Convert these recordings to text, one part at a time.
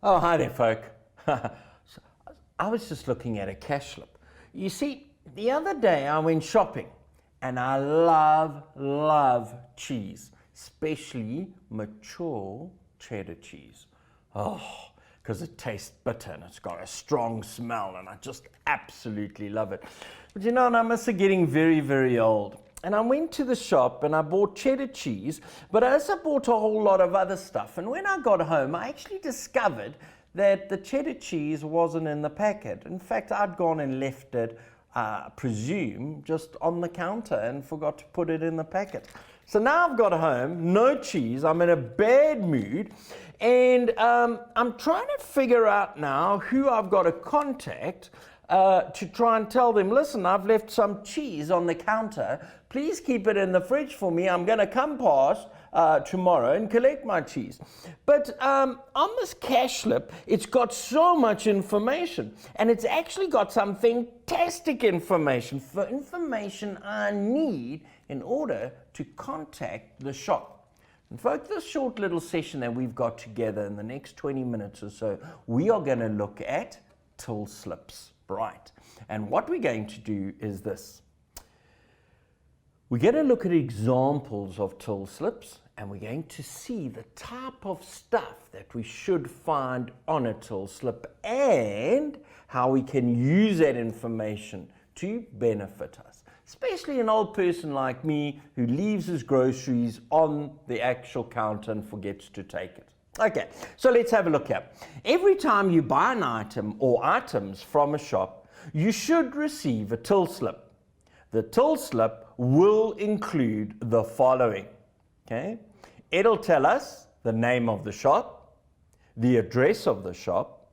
Oh, hi there, folk. So, I was just looking at a cash slip. You see, the other day I went shopping and I love cheese, especially mature cheddar cheese. Oh, because it tastes bitter and it's got a strong smell and I just absolutely love it. But you know, and I must be getting very old. And I went to the shop and I bought cheddar cheese, but I also bought a whole lot of other stuff. And when I got home, I actually discovered that the cheddar cheese wasn't in the packet. In fact, I'd gone and left it, presume, just on the counter and forgot to put it in the packet. So now I've got home, no cheese, I'm in a bad mood, and I'm trying to figure out now who I've got to contact to try and tell them, listen, I've left some cheese on the counter, please keep it in the fridge for me, I'm going to come past tomorrow and collect my cheese. But on this cash slip, it's got so much information, and it's actually got some fantastic information I need in order to contact the shop. And folks, this short little session that we've got together in the next 20 minutes or so, we are going to look at till slips. Right. And what we're going to do is this. We're going to look at examples of till slips, and we're going to see the type of stuff that we should find on a till slip and how we can use that information to benefit us. Especially an old person like me who leaves his groceries on the actual counter and forgets to take it. Okay, so let's have a look here. Every time you buy an item or items from a shop, you should receive a till slip. The till slip will include the following. Okay, it'll tell us the name of the shop, the address of the shop,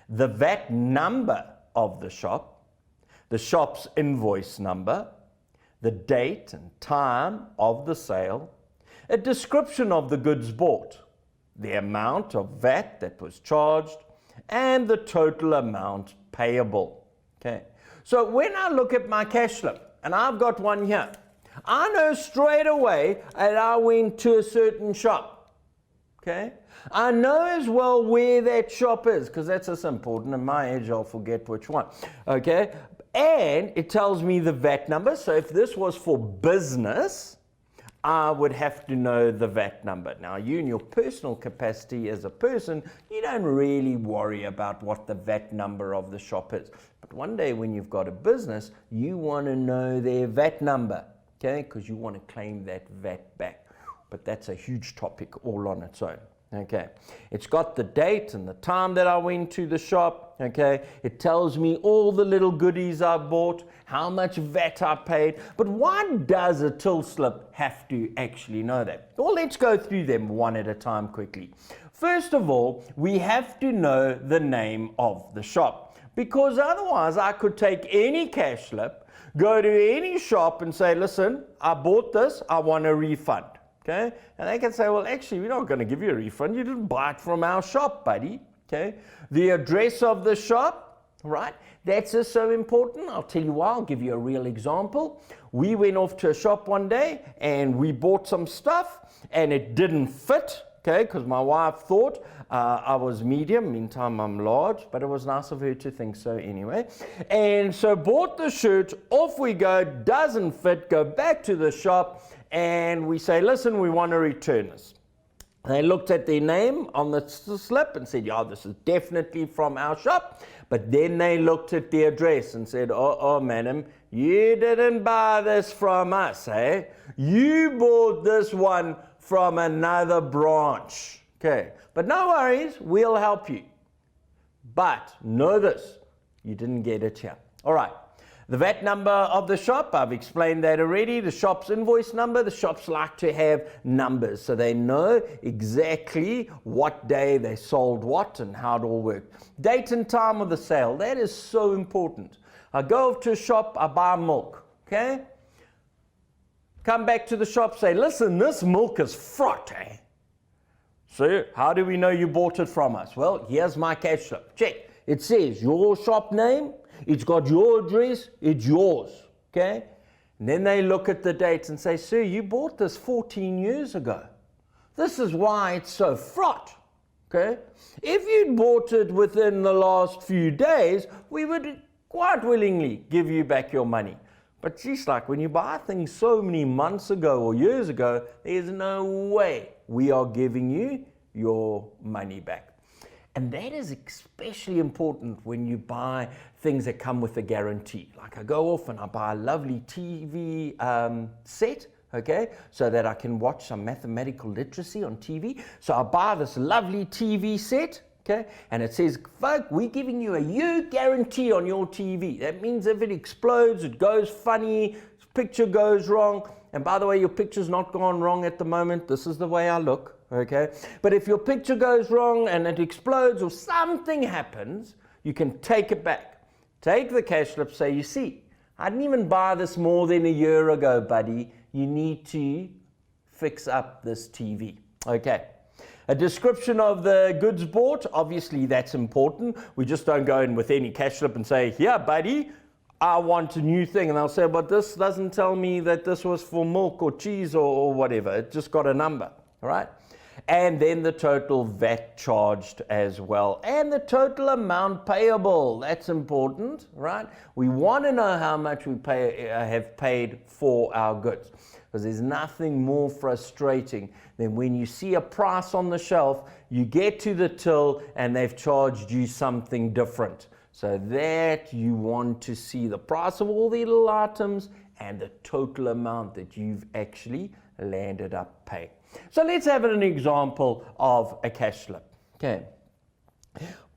the VAT number of the shop's invoice number, the date and time of the sale, a description of the goods bought, the amount of VAT that was charged, and the total amount payable. Okay, so when I look at my cash slip, and I've got one here, I know straight away that I went to a certain shop. Okay, I know as well where that shop is, because that's just important. At my age, I'll forget which one. Okay, and it tells me the VAT number. So if this was for business, I would have to know the VAT number. Now, you in your personal capacity as a person, you don't really worry about what the VAT number of the shop is. But one day when you've got a business, you want to know their VAT number, okay? Because you want to claim that VAT back. But that's a huge topic all on its own. Okay, it's got the date and the time that I went to the shop. Okay, it tells me all the little goodies I bought, how much VAT I paid. But why does a till slip have to actually know that? Well, let's go through them one at a time quickly. First of all, we have to know the name of the shop, because otherwise I could take any cash slip, go to any shop and say, listen, I bought this, I want a refund. Okay, and they can say, well, actually, we're not going to give you a refund. You didn't buy it from our shop, buddy. Okay, the address of the shop, right? That's just so important. I'll tell you why. I'll give you a real example. We went off to a shop one day and we bought some stuff and it didn't fit. Okay, because my wife thought I was medium, meantime I'm large, but it was nice of her to think so anyway. And so bought the shirt, off we go, doesn't fit, go back to the shop, and we say, listen, we want to return this. They looked at their name on the slip and said, yeah, this is definitely from our shop. But then they looked at the address and said, oh, madam, you didn't buy this from us, eh? You bought this one from another branch. Okay, but no worries, we'll help you. But know this, you didn't get it here. All right. The VAT number of the shop, I've explained that already. The shop's invoice number, the shops like to have numbers so they know exactly what day they sold what and how it all worked. Date and time of the sale, that is so important. I go to a shop, I buy milk, okay? Come back to the shop, say, listen, this milk is fraught, eh? So how do we know you bought it from us? Well, here's my cash slip. Check. It says your shop name, it's got your address, it's yours, okay? And then they look at the dates and say, sir, you bought this 14 years ago. This is why it's so fraught, Okay? If you'd bought it within the last few days, we would quite willingly give you back your money. But just like when you buy things so many months ago or years ago, there's no way we are giving you your money back. And that is especially important when you buy things that come with a guarantee. Like I go off and I buy a lovely TV set, okay, so that I can watch some mathematical literacy on TV. So I buy this lovely TV set, okay, and it says, folk, we're giving you a year guarantee on your TV. That means if it explodes, it goes funny, picture goes wrong, and by the way, your picture's not gone wrong at the moment. This is the way I look. Okay, but if your picture goes wrong and it explodes or something happens, you can take it back. Take the cash slip, say, you see, I didn't even buy this more than a year ago, buddy. You need to fix up this TV. Okay. A description of the goods bought, obviously that's important. We just don't go in with any cash slip and say, here, buddy, I want a new thing. And they'll say, but this doesn't tell me that this was for milk or cheese or whatever. It just got a number, all right? And then the total VAT charged as well, and the total amount payable. That's important, right? We want to know how much we have paid for our goods, because there's nothing more frustrating than when you see a price on the shelf, you get to the till, and they've charged you something different. So that you want to see the price of all the little items and the total amount that you've actually landed up paying. So let's have an example of a cash slip. Okay.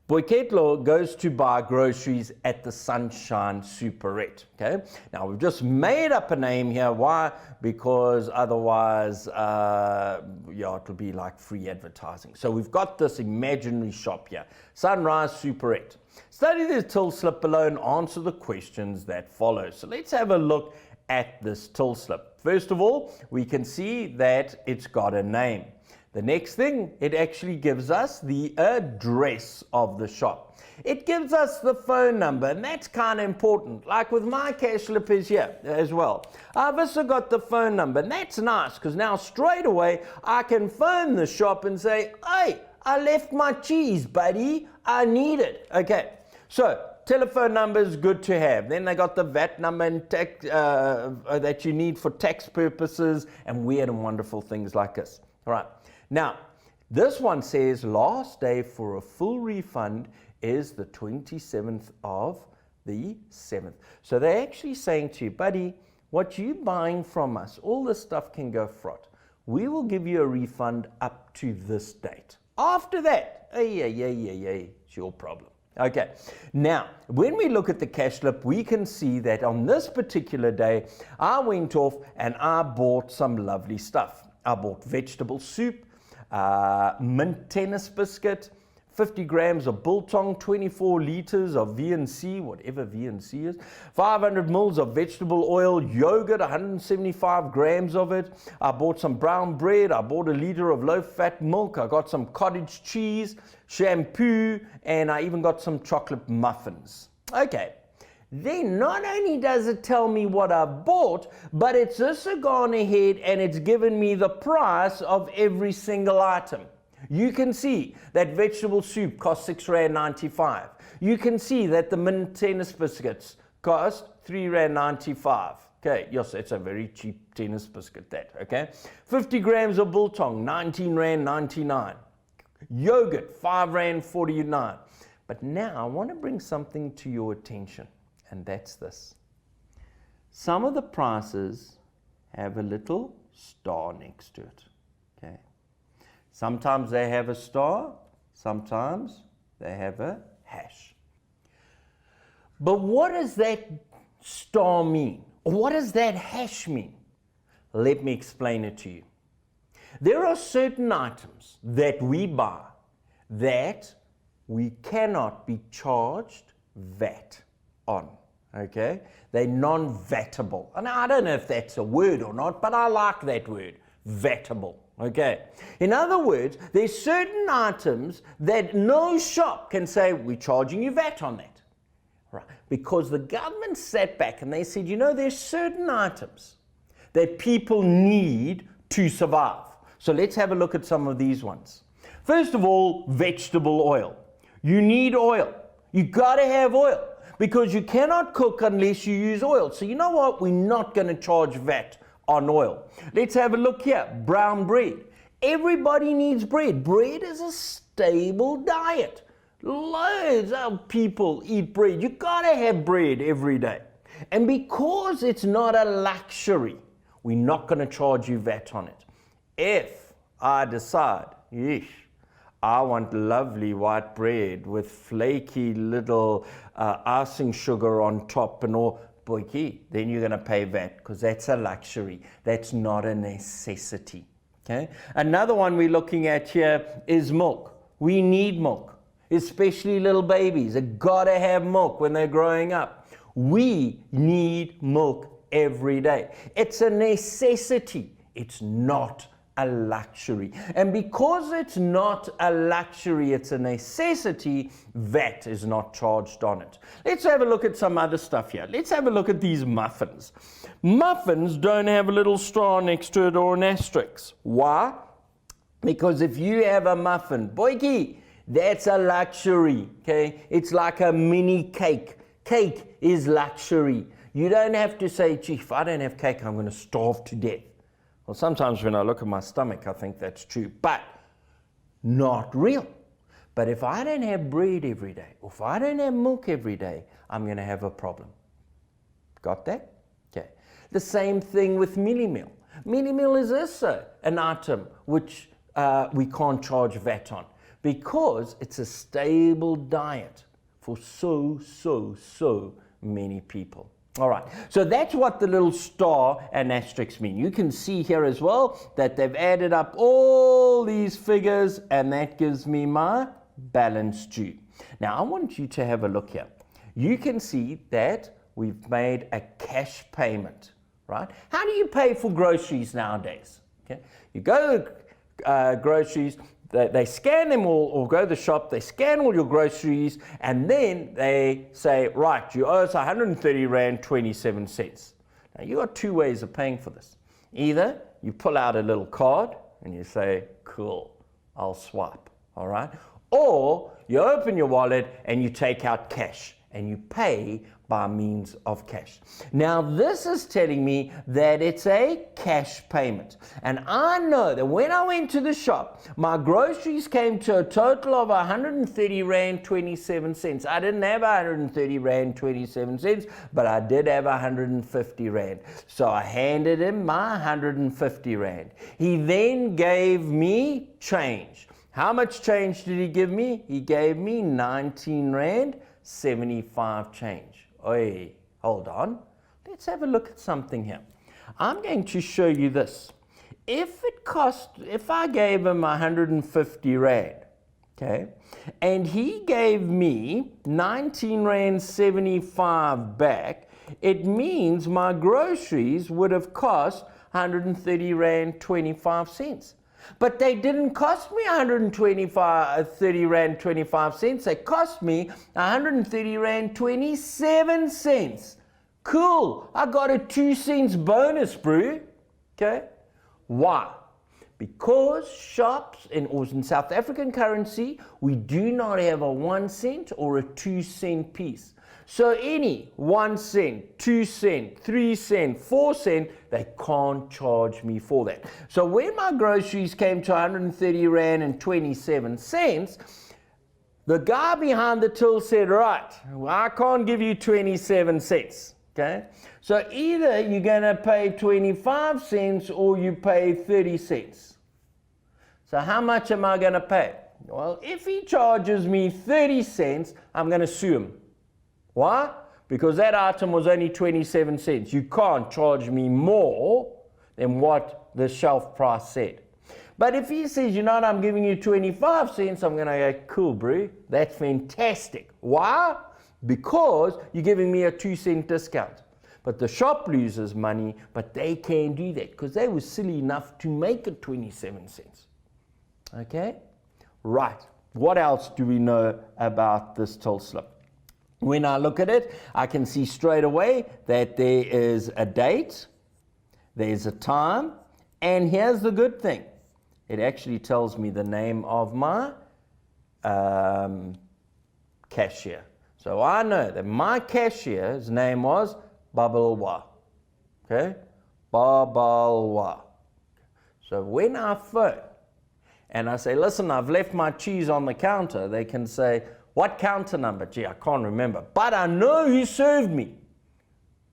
Boiketlo goes to buy groceries at the Sunshine Superette. Okay. Now we've just made up a name here. Why? Because otherwise, it'll be like free advertising. So we've got this imaginary shop here, Sunrise Superette. Study the till slip below and answer the questions that follow. So let's have a look at this till slip. First of all, we can see that it's got a name. The next thing, it actually gives us the address of the shop. It gives us the phone number, and that's kind of important. Like with my cash slip is here as well. I've also got the phone number, and that's nice because now straight away I can phone the shop and say, hey, I left my cheese, buddy. I need it. Okay, so telephone number is good to have. Then they got the VAT number and tax, that you need for tax purposes and weird and wonderful things like this. All right. Now, this one says last day for a full refund is the 27th of the 7th. So they're actually saying to you, buddy, what you buying from us, all this stuff can go fraught. We will give you a refund up to this date. After that, it's your problem. Okay, now when we look at the cash slip, we can see that on this particular day, I went off and I bought some lovely stuff. I bought vegetable soup, mint tennis biscuit, 50 grams of biltong, 24 liters of VNC, whatever VNC is, 500 mils of vegetable oil, yogurt, 175 grams of it. I bought some brown bread. I bought a liter of low-fat milk. I got some cottage cheese, shampoo, and I even got some chocolate muffins. Okay. Then not only does it tell me what I bought, but it's also gone ahead and it's given me the price of every single item. You can see that vegetable soup cost R6.95. You can see that the mint tennis biscuits cost R3.95. Okay, yes, it's a very cheap tennis biscuit that, okay? 50 grams of biltong, R19.99. Yogurt, R5.49. But now I want to bring something to your attention, and that's this. Some of the prices have a little star next to it, okay? Sometimes they have a star, sometimes they have a hash. But what does that star mean? Or what does that hash mean? Let me explain it to you. There are certain items that we buy that we cannot be charged VAT on, okay? They're non-vatable. And I don't know if that's a word or not, but I like that word, vatable. Okay. In other words, there's certain items that no shop can say, we're charging you VAT on that. Right. Because the government sat back and they said, you know, there's certain items that people need to survive. So let's have a look at some of these ones. First of all, vegetable oil. You need oil. You got to have oil because you cannot cook unless you use oil. So you know what? We're not going to charge VAT on oil. Let's have a look here. Brown bread. Everybody needs bread. Bread is a stable diet. Loads of people eat bread. You got to have bread every day. And because it's not a luxury, we're not going to charge you VAT on it. If I decide, yeesh, I want lovely white bread with flaky little icing sugar on top and all, boyki, then you're going to pay VAT because that's a luxury. That's not a necessity. Okay. Another one we're looking at here is milk. We need milk, especially little babies. They've got to have milk when they're growing up. We need milk every day. It's a necessity. It's not a luxury. And because it's not a luxury, it's a necessity, VAT is not charged on it. Let's have a look at some other stuff here. Let's have a look at these muffins. Muffins don't have a little star next to it or an asterisk. Why? Because if you have a muffin, boyki, that's a luxury, okay? It's like a mini cake. Cake is luxury. You don't have to say, gee, if I don't have cake, I'm going to starve to death. Well, sometimes when I look at my stomach, I think that's true, but not real. But if I don't have bread every day, or if I don't have milk every day, I'm going to have a problem. Got that? Okay. The same thing with mealie meal. Mealie meal is also an item which we can't charge VAT on because it's a stable diet for so many people. All right, so that's what the little star and asterisk mean. You can see here as well that they've added up all these figures and that gives me my balance due. Now I want you to have a look here. You can see that we've made a cash payment, right? How do you pay for groceries nowadays? Okay, you go to groceries, they scan them all, or go to the shop, they scan all your groceries, and then they say, right, you owe us 130 Rand 27 cents. Now, you got two ways of paying for this. Either you pull out a little card and you say, cool, I'll swipe, all right? Or you open your wallet and you take out cash and you pay by means of cash. Now this is telling me that it's a cash payment. And I know that when I went to the shop, my groceries came to a total of 130 Rand 27 cents. I didn't have 130 Rand 27 cents, but I did have 150 Rand. So I handed him my 150 Rand. He then gave me change. How much change did he give me? He gave me 19 Rand 75 change. Oi, hold on. Let's have a look at something here. I'm going to show you this. If I gave him 150 Rand, okay, and he gave me 19 Rand 75 back, it means my groceries would have cost 130 Rand 25 cents. But they didn't cost me 30 Rand 25 cents. They cost me 130 Rand 27 cents. Cool. I got a 2 cents bonus, bro. Okay. Why? Because shops in South African currency, we do not have a 1 cent or a 2 cent piece. So any 1 cent, 2 cent, 3 cent, 4 cent, they can't charge me for that. So when my groceries came to 130 Rand and 27 cents, the guy behind the till said, right, well, I can't give you 27 cents. Okay? So either you're going to pay 25 cents or you pay 30 cents. So how much am I going to pay? Well, if he charges me 30 cents, I'm going to sue him. Why? Because that item was only 27 cents. You can't charge me more than what the shelf price said. But if he says, you know what, I'm giving you 25 cents, I'm going to go, cool, bro. That's fantastic. Why? Because you're giving me a 2 cent discount. But the shop loses money, but they can't do that because they were silly enough to make it 27 cents. Okay? Right. What else do we know about this till slip? When I look at it, I can see straight away that there is a date, there's a time, and here's the good thing. it actually tells me the name of my cashier. So I know that my cashier's name was Babalwa. Okay? Babalwa. So when I phone and I say, listen, I've left my cheese on the counter, they can say, what counter number? Gee, I can't remember, but I know who served me.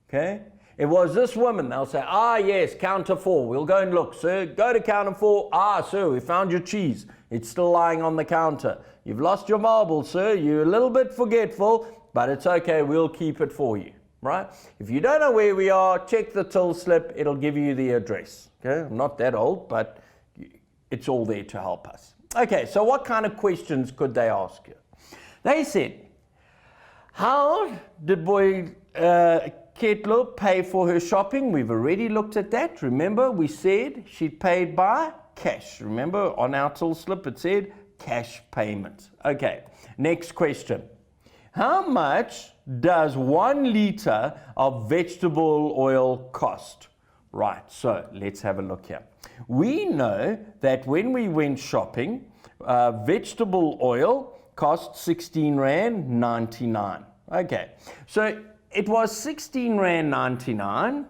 Okay? It was this woman. They'll say, yes, counter 4. We'll go and look, sir. Go to counter 4. Sir, we found your cheese. It's still lying on the counter. You've lost your marble, sir. You're a little bit forgetful, but it's okay. We'll keep it for you, right? If you don't know where we are, check the till slip. It'll give you the address. Okay? I'm not that old, but it's all there to help us. Okay, so what kind of questions could they ask you? They said, how did boy Ketlo pay for her shopping? We've already looked at that. Remember, we said she paid by cash. Remember, on our till slip, it said cash payment. Okay, next question. How much does 1 liter of vegetable oil cost? Right, so let's have a look here. We know that when we went shopping, vegetable oil cost 16 Rand 99. Okay, so it was 16 Rand 99,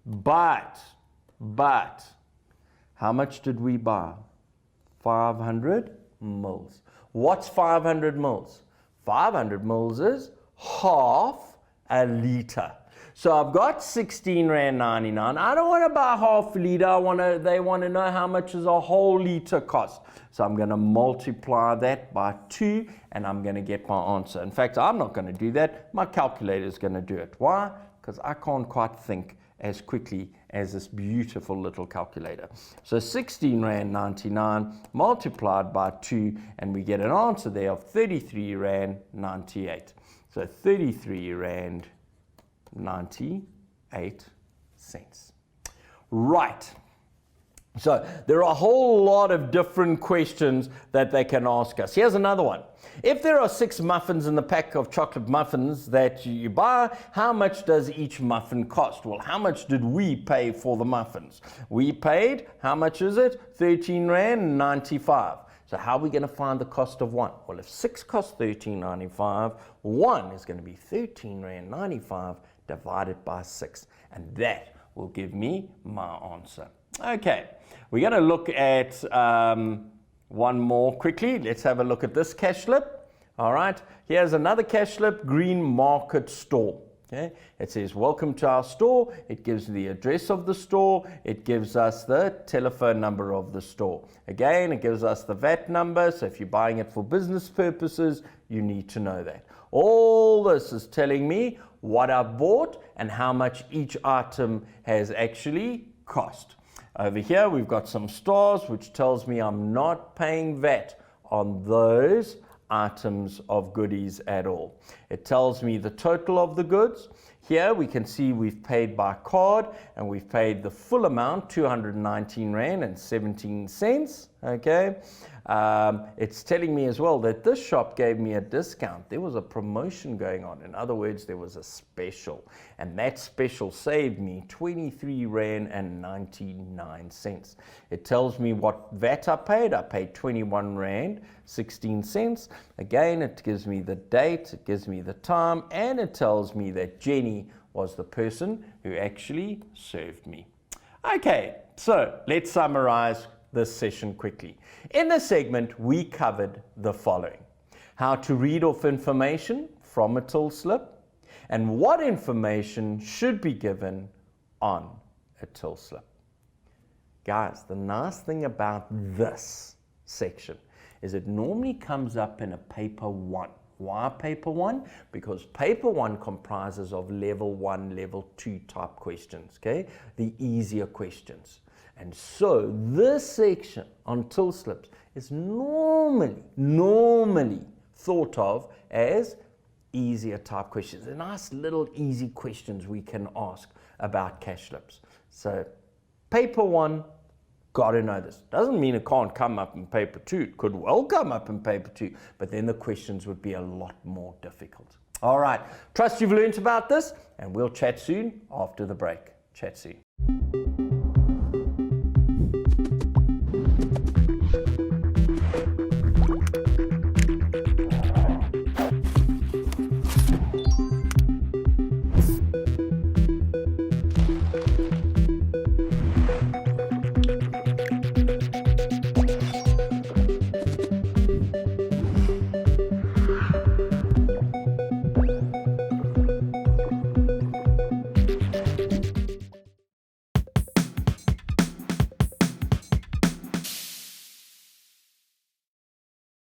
but how much did we buy? 500 mils. What's 500 mils? 500 mils is half a liter. So I've got 16 Rand 99. I don't want to buy half a liter. They want to know how much is a whole liter cost. So I'm going to multiply that by 2 and I'm going to get my answer. In fact, I'm not going to do that. My calculator is going to do it. Why? Because I can't quite think as quickly as this beautiful little calculator. So 16 Rand 99 multiplied by 2 and we get an answer there of 33 Rand 98. So 33 Rand 98 cents. Right. So there are a whole lot of different questions that they can ask us. Here's another one. If there are 6 muffins in the pack of chocolate muffins that you buy, how much does each muffin cost? Well, how much did we pay for the muffins? We paid, how much is it? 13 Rand 95. So how are we going to find the cost of 1? Well, if 6 costs 13.95, 1 is going to be 13 Rand 95 divided by 6. And that will give me my answer. Okay, we're going to look at one more quickly. Let's have a look at this cash slip. All right, here's another cash slip, Green Market Store. Okay, it says, welcome to our store. It gives the address of the store. It gives us the telephone number of the store. Again, it gives us the VAT number. So if you're buying it for business purposes, you need to know that. All this is telling me what I bought and how much each item has actually cost. Over here, we've got some stars, which tells me I'm not paying VAT on those items of goodies at all. It tells me the total of the goods. Here we can see we've paid by card and we've paid the full amount, 219 Rand and 17 cents. Okay. It's telling me as well that this shop gave me a discount. There was a promotion going on. In other words, there was a special, and that special saved me 23 Rand and 99 cents. It tells me what VAT I paid. I paid 21 Rand 16 cents. Again, it gives me the date, it gives me the time, and it tells me that Jenny was the person who actually served me. Okay, so let's summarize this session quickly. In this segment, we covered the following: how to read off information from a till slip, and what information should be given on a till slip. Guys, the nice thing about this section is it normally comes up in a paper 1. Why paper 1? Because paper 1 comprises of level 1, level 2 type questions, okay? The easier questions. And so this section on till slips is normally thought of as easier type questions. They're nice little easy questions we can ask about cash slips. So paper 1, got to know this. Doesn't mean it can't come up in paper 2. It could well come up in paper 2, but then the questions would be a lot more difficult. All right, trust you've learned about this, and we'll chat soon after the break. Chat soon.